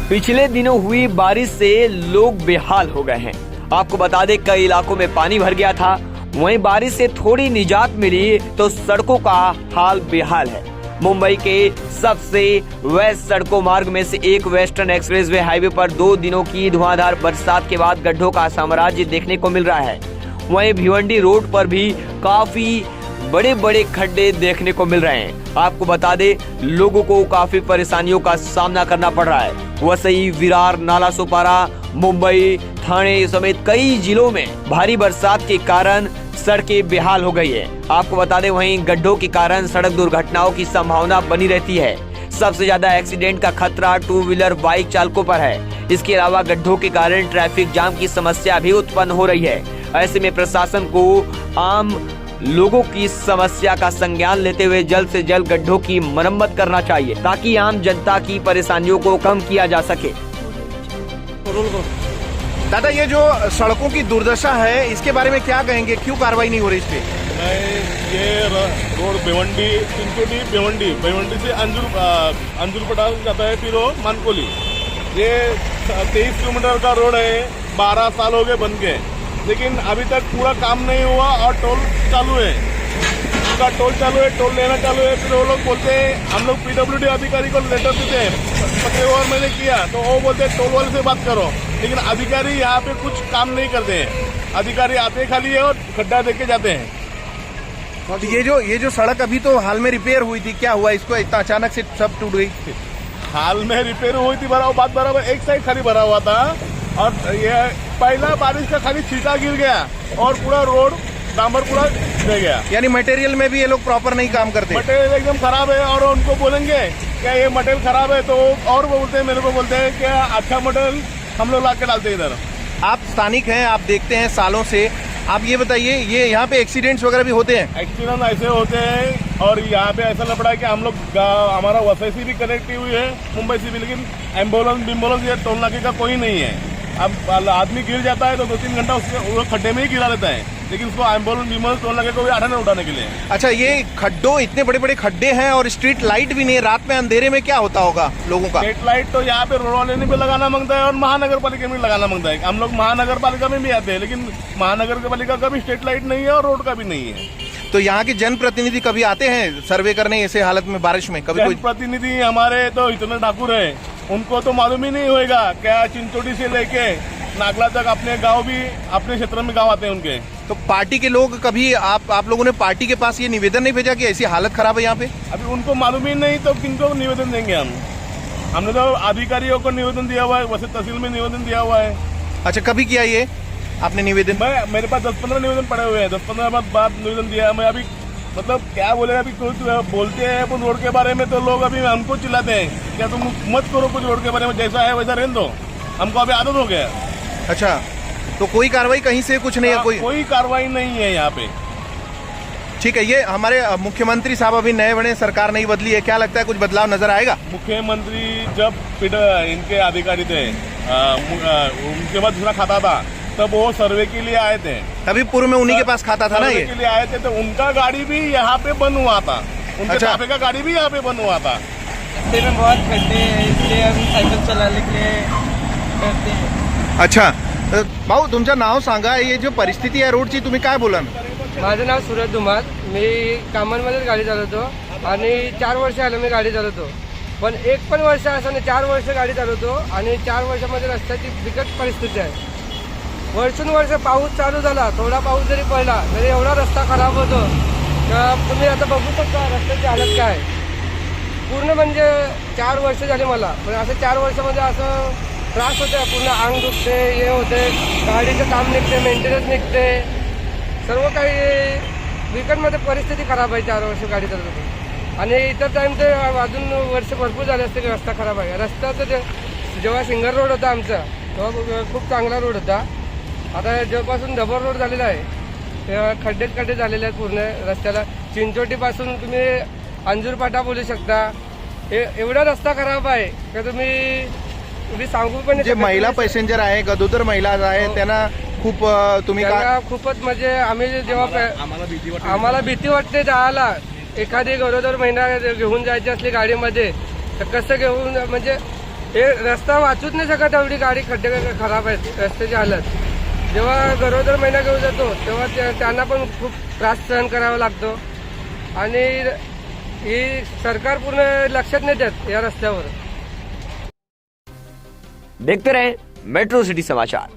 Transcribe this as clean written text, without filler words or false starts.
पिछले दिनों हुई बारिश से लोग बेहाल हो गए हैं। आपको बता दें कई इलाकों में पानी भर गया था। वहीं बारिश से थोड़ी निजात मिली तो सड़कों का हाल बेहाल है। मुंबई के सबसे व्यस्त सड़कों मार्ग में से एक वेस्टर्न एक्सप्रेसवे हाईवे पर 2 दिनों की धुआंधार बरसात के बाद गड्ढों का साम्राज्य देखने को मिल रहा है। वहीं भिवंडी रोड पर भी काफी बड़े बड़े खड्डे देखने को मिल रहे हैं। आपको बता दें लोगों को काफी परेशानियों का सामना करना पड़ रहा है। वसई, विरार, नाला सोपारा, मुंबई, ठाणे समेत कई जिलों में भारी बरसात के कारण सड़कें बेहाल हो गई है। आपको बता दें वहीं गड्ढों के कारण सड़क दुर्घटनाओं की संभावना बनी रहती है। सबसे ज्यादा एक्सीडेंट का खतरा 2 व्हीलर बाइक चालकों पर है। इसके अलावा गड्ढों के कारण ट्रैफिक जाम की समस्या भी उत्पन्न हो रही है। ऐसे में प्रशासन को आम लोगों की समस्या का संज्ञान लेते हुए जल्द से जल्द गड्ढों की मरम्मत करना चाहिए ताकि आम जनता की परेशानियों को कम किया जा सके। दादा, ये जो सड़कों की दुर्दशा है इसके बारे में क्या कहेंगे? क्यों कार्रवाई नहीं हो रही इस पे? ये रोड भिवंडी, चिंचोटी, भिवंडी से अंजुरपटा जाता है, फिर वो मानकोली। ये 23 किलोमीटर का रोड है। 12 साल हो गए बन के, लेकिन अभी तक पूरा काम नहीं हुआ और टोल चालू है। उनका टोल चालू है, टोल लेना चालू है। फिर वो लोग बोलते हैं, हम लोग PWD अधिकारी को लेटर देते हैं, 15 ओवर मैंने किया तो वो बोलते हैं टोल वाले से बात करो, लेकिन अधिकारी यहाँ पे कुछ काम नहीं करते हैं। अधिकारी आते खाली है और खड्डा देके जाते हैं। तो ये जो सड़क अभी तो हाल में रिपेयर हुई थी, क्या हुआ इसको? इतना अचानक से सब टूट गई? हाल में रिपेयर हुई थी, बात बराबर, एक साइड खाली भरा हुआ था और ये पहला बारिश का खाली छींटा गिर गया और पूरा रोड डांबर पूरा रह गया। यानी मटेरियल में भी ये लोग प्रॉपर नहीं काम करते? मटेरियल एकदम खराब है और उनको बोलेंगे क्या ये मटेरियल खराब है तो और वो बोलते हैं, मेरे को बोलते हैं क्या अच्छा मटेरियल हम लोग ला के डालते हैं इधर। आप स्थानिक हैं, आप देखते हैं सालों से, आप ये बताइए ये यहाँ पे एक्सीडेंट्स वगैरह भी होते हैं? एक्सीडेंट ऐसे होते हैं और यहाँ पे ऐसा लपड़ा है कि हम लोग हमारा वसई से भी कनेक्ट हुई है, मुंबई से भी, लेकिन एम्बुलेंस ये टोल नाके का कोई नहीं है। अब आदमी गिर जाता है तो 2-3 घंटा उसके खड्डे में ही गिरा रहता है, लेकिन उसको एम्बुलेंस टोल नाके को भी उठाने के लिए। अच्छा, ये खड्डों, इतने बड़े बड़े खड्डे हैं और स्ट्रीट लाइट भी नहीं है, रात में अंधेरे में क्या होता होगा लोगों का? स्ट्रीट लाइट तो यहाँ पे रोड वाले ने भी लगाना मांगता है और महानगर पालिका में लगाना मांगता है। हम लोग महानगर पालिका में भी आते हैं, लेकिन महानगर पालिका का भी स्ट्रीट लाइट नहीं है और रोड का भी नहीं है। तो यहाँ के जनप्रतिनिधि कभी आते हैं सर्वे करने ऐसे हालत में, बारिश में? कभी कोई जनप्रतिनिधि हमारे तो इतने ठाकुर है, उनको तो मालूम ही नहीं होएगा क्या चिंचोटी से लेके नागला तक अपने गांव भी, अपने क्षेत्र में गांव आते हैं उनके। तो पार्टी के लोग कभी आप लोगों ने पार्टी के पास ये निवेदन नहीं भेजा कि ऐसी हालत खराब है यहाँ पे? अभी उनको मालूम ही नहीं तो किनको निवेदन देंगे हम? हमने तो अधिकारियों को निवेदन दिया हुआ है, वैसे तहसील में निवेदन दिया हुआ है। अच्छा, कभी किया ये आपने निवेदन? मेरे पास 10-15 निवेदन पड़े हुए हैं, 10-15 बार निवेदन दिया है। मैं अभी मतलब क्या बोलेगा, अभी कुछ बोलते हैं अपन रोड के बारे में तो लोग अभी हमको चिल्लाते हैं क्या तुम मत करो कुछ रोड के बारे में, जैसा है वैसा रहने दो, हमको अभी आदत हो गया। अच्छा, तो कोई कार्रवाई कहीं से कुछ नहीं है? कोई कार्रवाई नहीं है यहाँ पे। ठीक है, ये हमारे मुख्यमंत्री साहब अभी नए बने, सरकार नहीं बदली है, क्या लगता है कुछ बदलाव नजर आएगा? मुख्यमंत्री जब इनके अधिकारी थे, उनके बाद दूसरा खाता था, तब वो सर्वे के लिए आए थे। तभी पूर्व में उन्हीं के पास खाता था ना ये? के लिए आए थे तो उनका गाड़ी भी यहाँ पे बंद हुआ था, उनके ताफे का गाड़ी भी यहाँ पे बंद हुआ था। रास्ते में बहुत खड्डे हैं, इसलिए हम सायकल चलाने के लिए करते हैं। अच्छा, भाऊ तुमचं नाव सांगा, ये जो परिस्थिती आहे रोडची, तुम्ही काय बोला? माझं नाव सूरज धुमाळ, मी कामांमध्येच गाडी चालवतो आणि 4 वर्ष आलं मी गाडी चालवतो, पण एक पण वर्ष असं नाही, 4 वर्ष गाडी चालवतो आणि 4 वर्षामध्ये रस्त्याची बिकट परिस्थिती आहे। वर्षानुवर्ष पाऊस चालू झाला, थोडा पाऊस जरी पडला तरी एवढा रस्ता खराब होतो तर तुम्ही आता बघू शकता रस्त्याची हालत काय पूर्ण। म्हणजे 4 वर्ष झाली मला, पण असं 4 वर्षामध्ये असं त्रास होते, पूर्ण अंग दुखते, हे होते, गाडीचं काम निघते, मेंटेनन्स निघते, सर्व काही विकटमध्ये परिस्थिती खराब आहे। 4 वर्ष गाडी चालवतो आणि इतर टाईम तर अजून वर्ष भरपूर झाले असते की रस्ता खराब आहे। रस्त्याचं जेव्हा सिंगल रोड होता आमचा तेव्हा खूप चांगला रोड होता, आता जेव्हापासून डबल रोड झालेला आहे तेव्हा खड्डे झालेले आहेत पूर्ण रस्त्याला। चिंचोटीपासून तुम्ही अंजुरपाटा बोलू शकता, एवढा रस्ता खराब आहे की तुम्ही सांगू पण जे महिला पॅसेंजर आहे, गदोदर महिला आहे, त्यांना खूप तुम्ही खूपच म्हणजे आम्ही जेव्हा आम्हाला भीती वाटते जायला, एखादी गरोदर महिला घेऊन जायची असली गाडीमध्ये तर कसं घेऊन, म्हणजे हे रस्ता वाचूच नाही शकत, एवढी गाडी खड्डे खराब आहेत रस्त्याची हालत. जेव्हा गरोदर महिना घेऊन जातो तेव्हा त्यांना पण खूप त्रास सहन करावा लागतो आणि ही सरकार पूर्ण लक्षात नाही देत या रस्त्यावर. देखते रहे मेट्रो सिटी समाचार.